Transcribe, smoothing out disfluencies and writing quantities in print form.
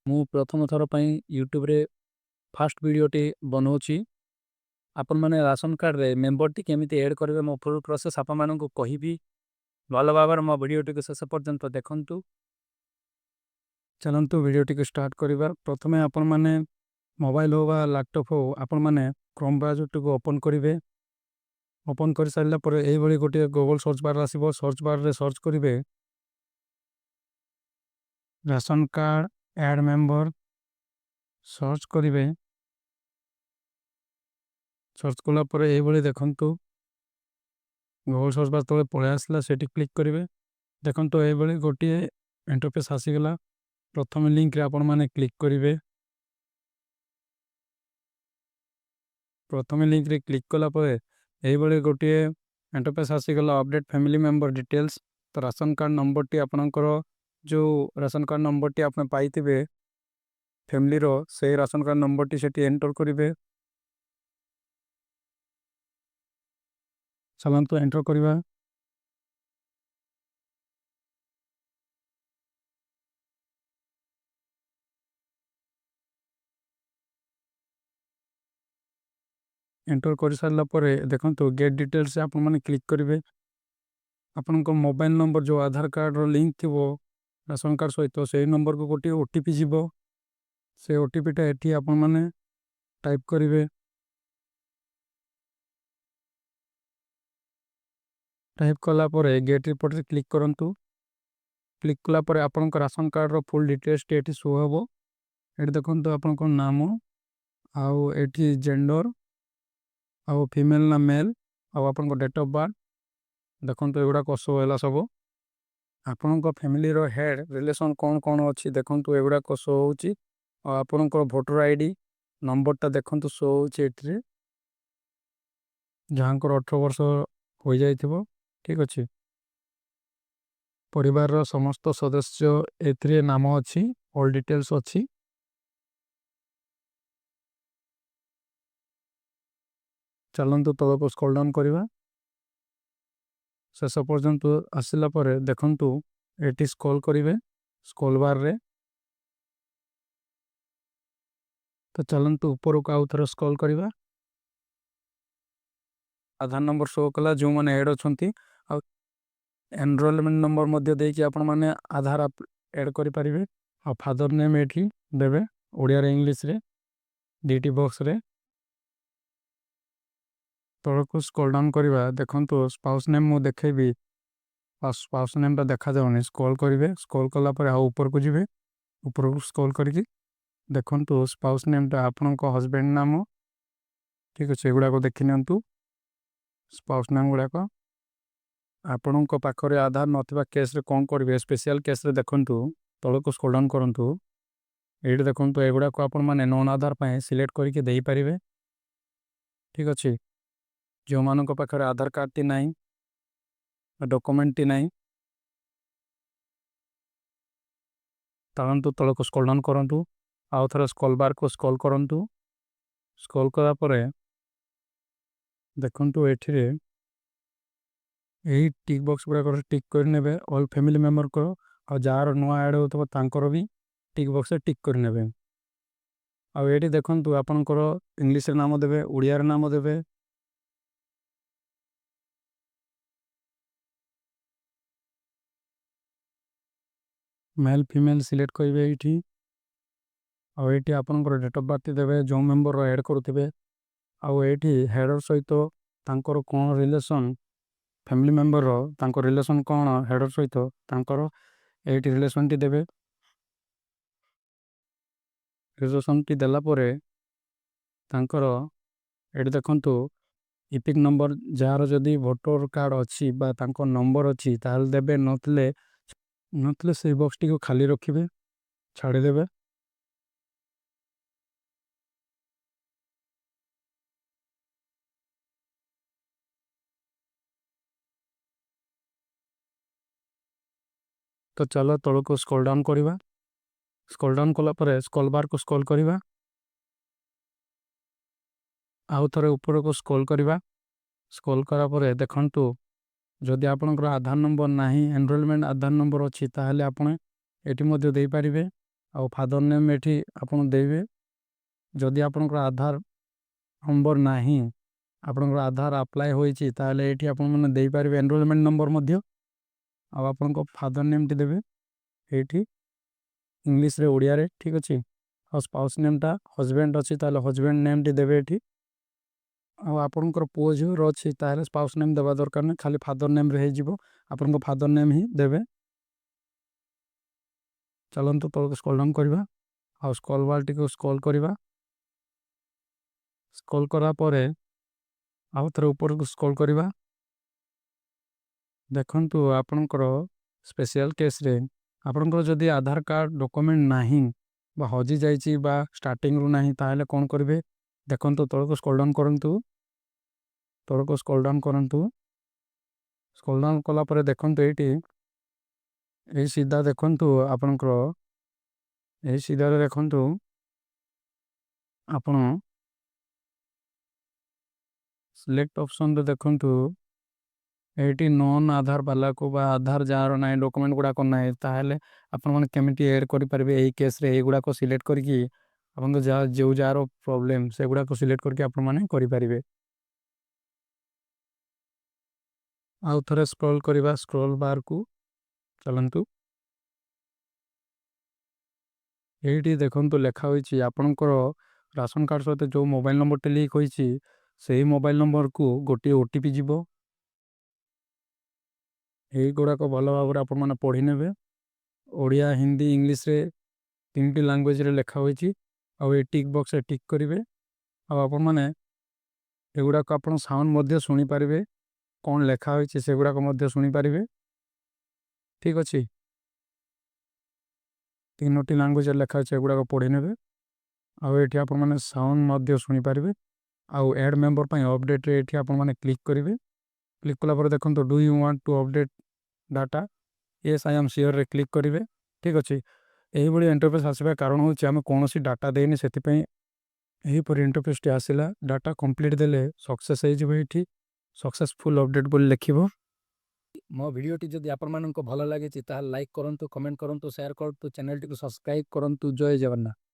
ମୁଁ ପ୍ରଥମ ଥର ପାଇଁ ୟୁଟ୍ୟୁବରେ ଫାଷ୍ଟ ଭିଡ଼ିଓଟି ବନାଉଛି। ଆପଣମାନେ ରାସନ କାର୍ଡ଼ରେ ମେମ୍ବରଟି କେମିତି ଆଡ଼୍ କରିବେ ମୋ ଫୁଲ୍ ପ୍ରୋସେସ୍ ଆପଣମାନଙ୍କୁ କହିବି। ଭଲ ଭାବରେ ମୋ ଭିଡ଼ିଓଟିକୁ ଶେଷ ପର୍ଯ୍ୟନ୍ତ ଦେଖନ୍ତୁ। ଚାଲନ୍ତୁ ଭିଡ଼ିଓଟିକୁ ଷ୍ଟାର୍ଟ କରିବା। ପ୍ରଥମେ ଆପଣମାନେ ମୋବାଇଲ ହଉ ବା ଲ୍ୟାପଟପ୍ ହଉ ଆପଣମାନେ କ୍ରୋମ୍ ବ୍ରାଉଜରଟିକୁ ଓପନ୍ କରିବେ। ଓପନ୍ କରିସାରିଲା ପରେ ଏଇଭଳି ଗୋଟିଏ ଗୁଗଲ୍ ସର୍ଚ୍ଚ ବାର୍ ଆସିବ। ସର୍ଚ୍ଚ ବାର୍ରେ ସର୍ଚ୍ଚ କରିବେ ରାସନ କାର୍ଡ଼ ଆଡ଼ ମେମ୍ବର। ସର୍ଚ୍ଚ କରିବେ। ସର୍ଚ୍ଚ କଲା ପରେ ଏଇଭଳି ଦେଖନ୍ତୁ ଗୁଗଲ୍ ସର୍ଚ୍ଚ ବାର୍ ତଳେ ପଳେଇ ଆସିଲା, ସେଠି କ୍ଲିକ୍ କରିବେ। ଦେଖନ୍ତୁ ଏଇଭଳି ଗୋଟିଏ ଇଣ୍ଟରଫେସ୍ ଆସିଗଲା। ପ୍ରଥମେ ଲିଙ୍କରେ ଆପଣମାନେ କ୍ଲିକ୍ କରିବେ। ପ୍ରଥମେ ଲିଙ୍କରେ କ୍ଲିକ୍ କଲା ପରେ ଏଇଭଳି ଗୋଟିଏ ଇଣ୍ଟରଫେସ୍ ଆସିଗଲା, ଅପଡେଟ୍ ଫ୍ୟାମିଲି ମେମ୍ବର ଡିଟେଲ୍ସ। ତ ରାସନ କାର୍ଡ଼ ନମ୍ବରଟି ଆପଣଙ୍କର ଯେଉଁ ରାସନ କାର୍ଡ଼ ନମ୍ବରଟି ଆପଣ ପାଇଥିବେ ଫ୍ୟାମିଲିର, ସେଇ ରାସନ କାର୍ଡ଼ ନମ୍ବରଟି ସେଠି ଏଣ୍ଟର କରିବେ। ଚାଲନ୍ତୁ ଏଣ୍ଟର କରିବା। ଏଣ୍ଟର କରିସାରିଲା ପରେ ଦେଖନ୍ତୁ ଗେଟ୍ ଡିଟେଲ୍ସ ଆପଣମାନେ କ୍ଲିକ୍ କରିବେ। ଆପଣଙ୍କ ମୋବାଇଲ ନମ୍ବର ଯେଉଁ ଆଧାର କାର୍ଡ଼ର ଲିଙ୍କ ଥିବ ରାସନ କାର୍ଡ଼ ସହିତ, ସେଇ ନମ୍ବରକୁ ଗୋଟିଏ OTP ଯିବ। ସେ OTPଟା ଏଠି ଆପଣମାନେ ଟାଇପ୍ କରିବେ। ଟାଇପ୍ କଲା ପରେ ଗେଟ୍ ରିପୋର୍ଟରେ କ୍ଲିକ୍ କରନ୍ତୁ। କ୍ଲିକ୍ କଲା ପରେ ଆପଣଙ୍କ ରାସନ କାର୍ଡ଼ର ଫୁଲ୍ ଡିଟେଲ୍ସଟି ଏଠି ଶୋ ହେବ। ଏଠି ଦେଖନ୍ତୁ ଆପଣଙ୍କ ନାମ, ଆଉ ଏଠି ଜେଣ୍ଡର, ଆଉ ଫିମେଲ୍ ନା ମେଲ୍, ଆଉ ଆପଣଙ୍କ ଡେଟ୍ ଅଫ୍ ବାର୍ଥ। ଦେଖନ୍ତୁ ଏଗୁଡ଼ାକ ଶୋ ହେଲା ସବୁ। ଆପଣଙ୍କ ଫ୍ୟାମିଲିର ହେଡ଼୍ ରିଲେସନ୍ କ'ଣ କ'ଣ ଅଛି ଦେଖନ୍ତୁ ଏଗୁଡ଼ାକ ଶୋ ହେଉଛି। ଆଉ ଆପଣଙ୍କର ଭୋଟର ID ନମ୍ବରଟା ଦେଖନ୍ତୁ ଶୋ ହେଉଛି ଏଥିରେ, ଯାହାଙ୍କର 18 ବର୍ଷ ହୋଇଯାଇଥିବ। ଠିକ୍ ଅଛି। ପରିବାରର ସମସ୍ତ ସଦସ୍ୟ ଏଥିରେ ନାମ ଅଛି, ଅଲ୍ ଡିଟେଲ୍ସ ଅଛି। ଚାଲନ୍ତୁ ତଳକୁ ସ୍କ୍ରୋଲ୍ ଡାଉନ୍ କରିବା। ଶେଷ ପର୍ଯ୍ୟନ୍ତ ଆସିଲା ପରେ ଦେଖନ୍ତୁ ଏଠି ସ୍କ୍ରୋଲ୍ କରିବେ ସ୍କ୍ରୋଲ୍ ବାର୍ରେ। ତ ଚାଲନ୍ତୁ ଉପରକୁ ଆଉ ଥରେ ସ୍କ୍ରୋଲ୍ କରିବା। ଆଧାର ନମ୍ବର ଶୋ କଲା ଯେଉଁମାନେ ଆଡ଼୍ ଅଛନ୍ତି, ଆଉ ଏନରୋଲମେଣ୍ଟ ନମ୍ବର ମଧ୍ୟ ଦେଇକି ଆପଣମାନେ ଆଧାର ଆଡ଼୍ କରିପାରିବେ। ଆଉ ଫାଦର ନେମ୍ ଏଠି ଦେବେ ଓଡ଼ିଆରେ ଇଂଲିଶରେ ଦୁଇଟି ବକ୍ସରେ। ତଳକୁ ସ୍କ୍ରୋଲ୍ ଡାଉନ୍ କରିବା। ଦେଖନ୍ତୁ ସ୍ପାଉସ୍ ନେମ୍ ମୁଁ ଦେଖେଇବି, ସ୍ପାଉସ୍ ନେମ୍ଟା ଦେଖାଯାଉନି। ସ୍କ୍ରୋଲ୍ କରିବେ। ସ୍କ୍ରୋଲ୍ କଲା ପରେ ଆଉ ଉପରକୁ ଯିବେ। ଉପରକୁ ସ୍କ୍ରୋଲ୍ କରିକି ଦେଖନ୍ତୁ ସ୍ପାଉସ୍ ନେମ୍ଟା ଆପଣଙ୍କ ହଜବେଣ୍ଡ ନାମ। ଠିକ୍ ଅଛି, ଏଗୁଡ଼ାକ ଦେଖିନିଅନ୍ତୁ ସ୍ପାଉସ୍ ନେମ୍ ଗୁଡ଼ାକ। ଆପଣଙ୍କ ପାଖରେ ଆଧାର ନଥିବା କେସ୍ରେ କ'ଣ କରିବେ, ସ୍ପେଶିଆଲ୍ କେସ୍ରେ ଦେଖନ୍ତୁ ତଳକୁ ସ୍କ୍ରୋଲ୍ ଡାଉନ୍ କରନ୍ତୁ। ଏଇଠି ଦେଖନ୍ତୁ ଏଗୁଡ଼ାକ ଆପଣମାନେ ନନ୍ ଆଧାର ପାଇଁ ସିଲେକ୍ଟ କରିକି ଦେଇପାରିବେ। ଠିକ୍ ଅଛି। ଯେଉଁମାନଙ୍କ ପାଖରେ ଆଧାର କାର୍ଡ଼ଟି ନାହିଁ ବା ଡକୁମେଣ୍ଟଟି ନାହିଁ, ଚାଲନ୍ତୁ ତଳକୁ ସ୍କ୍ରୋଲ୍ ଡାଉନ୍ କରନ୍ତୁ। ଆଉ ଥରେ ସ୍କ୍ରୋଲ୍ ବାର୍କୁ ସ୍କ୍ରୋଲ୍ କରନ୍ତୁ। ସ୍କ୍ରୋଲ୍ କଲା ପରେ ଦେଖନ୍ତୁ ଏଠିରେ ଏହି ଟିକ୍ ବକ୍ସ ଗୁଡ଼ାକରେ ଟିକ୍ କରିନେବେ ଅଲ୍ ଫ୍ୟାମିଲି ମେମ୍ବରଙ୍କର। ଆଉ ଯାହାର ନୂଆ ଆଡ଼୍ ହେଉଥିବ ତାଙ୍କର ବି ଟିକ୍ ବକ୍ସରେ ଟିକ୍ କରିନେବେ। ଆଉ ଏଇଠି ଦେଖନ୍ତୁ ଆପଣଙ୍କର ଇଂଲିଶରେ ନାମ ଦେବେ, ଓଡ଼ିଆରେ ନାମ ଦେବେ। ମେଲ୍ ଫିମେଲ୍ ସିଲେକ୍ଟ କରିବେ ଏଇଠି। ଆଉ ଏଇଠି ଆପଣଙ୍କର ଡେଟ୍ ଅଫ୍ ବାର୍ଥ ଦେବେ ଯେଉଁ ମେମ୍ବର ଆଡ଼୍ କରୁଥିବେ। ଆଉ ଏଇଠି ହେଡ଼ର୍ ସହିତ ତାଙ୍କର କ'ଣ ରିଲେସନ୍, ଫ୍ୟାମିଲି ମେମ୍ବରର ତାଙ୍କ ରିଲେସନ୍ କ'ଣ ହେଡ଼ର୍ ସହିତ ତାଙ୍କର ଏଇଠି ରିଲେସନ୍ଟି ଦେବେ। ରିଲେସନ୍ଟି ଦେଲା ପରେ ତାଙ୍କର ଏଠି ଦେଖନ୍ତୁ ଇପିକ୍ ନମ୍ବର, ଯାହାର ଯଦି ଭୋଟର କାର୍ଡ଼ ଅଛି ବା ତାଙ୍କ ନମ୍ବର ଅଛି ତାହେଲେ ଦେବେ, ନଥିଲେ ସେଇ ବକ୍ସଟିକୁ ଖାଲି ରଖିବେ, ଛାଡ଼ିଦେବେ। ତ ଚାଲ ତଳକୁ ସ୍କ୍ରୋଲ୍ ଡାଉନ୍ କରିବା। ସ୍କ୍ରୋଲ୍ ଡାଉନ୍ କଲା ପରେ ସ୍କ୍ରୋଲ୍ ବାର୍କୁ ସ୍କ୍ରୋଲ୍ କରିବା। ଆଉ ଥରେ ଉପରକୁ ସ୍କ୍ରୋଲ୍ କରିବା। ସ୍କ୍ରୋଲ୍ କଲା ପରେ ଦେଖନ୍ତୁ ଯଦି ଆପଣଙ୍କର ଆଧାର ନମ୍ବର ନାହିଁ, ଏନରୋଲମେଣ୍ଟ ଆଧାର ନମ୍ବର ଅଛି, ତାହେଲେ ଆପଣ ଏଠି ମଧ୍ୟ ଦେଇପାରିବେ। ଆଉ ଫାଦର ନେମ୍ ଏଠି ଆପଣ ଦେବେ। ଯଦି ଆପଣଙ୍କର ଆଧାର ନମ୍ବର ନାହିଁ, ଆପଣଙ୍କର ଆଧାର ଆପ୍ଲାଏ ହୋଇଛି, ତାହେଲେ ଏଇଠି ଆପଣମାନେ ଦେଇପାରିବେ ଏନରୋଲମେଣ୍ଟ ନମ୍ବର ମଧ୍ୟ। ଆଉ ଆପଣଙ୍କ ଫାଦର ନେମ୍ଟି ଦେବେ ଏଇଠି ଇଂଲିଶରେ, ଓଡ଼ିଆରେ, ଠିକ୍ ଅଛି। ଆଉ ସ୍ପାଉସ୍ ନେମ୍ଟା ହଜବେଣ୍ଡ ଅଛି, ତାହେଲେ ହଜବେଣ୍ଡ ନେମ୍ଟି ଦେବେ ଏଠି। ଆଉ ଆପଣଙ୍କର ପୁଅ ଝିଅର ଅଛି, ତାହେଲେ ସ୍ପାଉସ୍ ନେମ୍ ଦେବା ଦରକାର ନାହିଁ, ଖାଲି ଫାଦର ନେମ୍ରେ ହେଇଯିବ। ଆପଣଙ୍କ ଫାଦର ନେମ୍ ହିଁ ଦେବେ। ଚାଲନ୍ତୁ ତଳକୁ ସ୍କ୍ରୋଲ୍ ଡାଉନ୍ କରିବା। ଆଉ ସ୍କ୍ରୋଲ୍ ବାର୍ଟିକୁ ସ୍କ୍ରୋଲ୍ କରିବା। ସ୍କ୍ରୋଲ୍ କଲା ପରେ ଆଉ ଥରେ ଉପରକୁ ସ୍କ୍ରୋଲ୍ କରିବା। ଦେଖନ୍ତୁ ଆପଣଙ୍କର ସ୍ପେଶିଆଲ କେସ୍ରେ ଆପଣଙ୍କର ଯଦି ଆଧାର କାର୍ଡ଼ ଡକୁମେଣ୍ଟ ନାହିଁ ବା ହଜିଯାଇଛି ବା ଷ୍ଟାର୍ଟିଂରୁ ନାହିଁ, ତାହେଲେ କ'ଣ କରିବେ? ଦେଖନ୍ତୁ ତଳକୁ ସ୍କ୍ରୋଲ୍ ଡାଉନ୍ କରନ୍ତୁ। ତଳକୁ ସ୍କ୍ରୋଲ୍ ଡାଉନ୍ କରନ୍ତୁ। ସ୍କ୍ରୋଲ୍ ଡାଉନ୍ କଲା ପରେ ଦେଖନ୍ତୁ ଏଇଠି ଏହି ସିଧା ଦେଖନ୍ତୁ ଆପଣଙ୍କର ଏହି ସିଧାରେ ଦେଖନ୍ତୁ ଆପଣ ସିଲେକ୍ଟ ଅପସନ୍ରେ ଦେଖନ୍ତୁ ଏଇଠି ନନ୍ ଆଧାର ବାଲାକୁ ବା ଆଧାର ଯାହାର ନାହିଁ, ଡକୁମେଣ୍ଟ ଗୁଡ଼ାକ ନାହିଁ, ତାହେଲେ ଆପଣମାନେ କେମିତି ଏଡ଼୍ କରିପାରିବେ ଏହି କେସ୍ରେ? ଏଇଗୁଡ଼ାକ ସିଲେକ୍ଟ କରିକି ଆପଣଙ୍କ ଯାହାର ପ୍ରୋବ୍ଲେମ୍ ସେଗୁଡ଼ାକ ସିଲେକ୍ଟ କରିକି ଆପଣମାନେ କରିପାରିବେ। ଆଉ ଥରେ ସ୍କ୍ରୋଲ୍ କରିବା ସ୍କ୍ରୋଲ୍ ବାର୍କୁ ଚାଲନ୍ତୁ। ଏଇଠି ଦେଖନ୍ତୁ ଲେଖା ହୋଇଛି ଆପଣଙ୍କର ରାସନ କାର୍ଡ଼ ସହିତ ଯେଉଁ ମୋବାଇଲ ନମ୍ବରଟି ଲିଙ୍କ୍ ହୋଇଛି, ସେହି ମୋବାଇଲ ନମ୍ବରକୁ ଗୋଟିଏ OTP ଯିବ। এইଗୁଡ଼ାକ ଭଲ ଭାବରେ ଆପଣମାନେ ପଢ଼ି ନେବେ। ଓଡ଼ିଆ, ହିନ୍ଦୀ, ଇଂଲିଶରେ 3ଟି ଲାଙ୍ଗୁଏଜରେ ଲେଖା ହୋଇଛି। ଆଉ ଏ ଟିକ୍ ବକ୍ସରେ ଟିକ୍ କରିବେ। ଆଉ ଆପଣମାନେ ଏଗୁଡ଼ାକ ଆପଣ ସାଉଣ୍ଡ ମଧ୍ୟ ଶୁଣିପାରିବେ, କ'ଣ ଲେଖା ହୋଇଛି ସେଗୁଡ଼ାକ ମଧ୍ୟ ଶୁଣିପାରିବେ, ଠିକ୍ ଅଛି। 3ଟି ଲାଙ୍ଗୁଏଜରେ ଲେଖା ହୋଇଛି, ଏଗୁଡ଼ାକ ପଢ଼ି ନେବେ। ଆଉ ଏଠି ଆପଣମାନେ ସାଉଣ୍ଡ ମଧ୍ୟ ଶୁଣିପାରିବେ। ଆଉ ଆଡ୍ ମେମ୍ବର ପାଇଁ ଅପଡ଼େଟ୍ରେ ଏଠି ଆପଣମାନେ କ୍ଲିକ୍ କରିବେ। କ୍ଲିକ୍ କଲା ପରେ ଦେଖନ୍ତୁ do you want to update data, yes I am ସିଓରରେ କ୍ଲିକ୍ କରିବେ, ଠିକ୍ ଅଛି। ଏହିଭଳି ଇଣ୍ଟରଫେସ୍ ଆସିବା କାରଣ ହେଉଛି ଆମେ କୌଣସି ଡାଟା ଦେଇନି, ସେଥିପାଇଁ ଏହିପରି ଇଣ୍ଟରଫେସ୍ଟି ଆସିଲା। ଡାଟା କମ୍ପ୍ଲିଟ୍ ଦେଲେ ସକ୍ସେସ୍ ହେଇଯିବ। ଏଇଠି ସକ୍ସେସଫୁଲ୍ ଅପଡ଼େଟ୍ ବୋଲି ଲେଖିବ। ମୋ ଭିଡ଼ିଓଟି ଯଦି ଆପଣମାନଙ୍କୁ ଭଲ ଲାଗିଛି ତାହେଲେ ଲାଇକ୍ କରନ୍ତୁ, କମେଣ୍ଟ କରନ୍ତୁ, ସେୟାର କରନ୍ତୁ, ଚ୍ୟାନେଲଟିକୁ ସବସ୍କ୍ରାଇବ୍ କରନ୍ତୁ। ଜୟ ଜଗନ୍ନାଥ।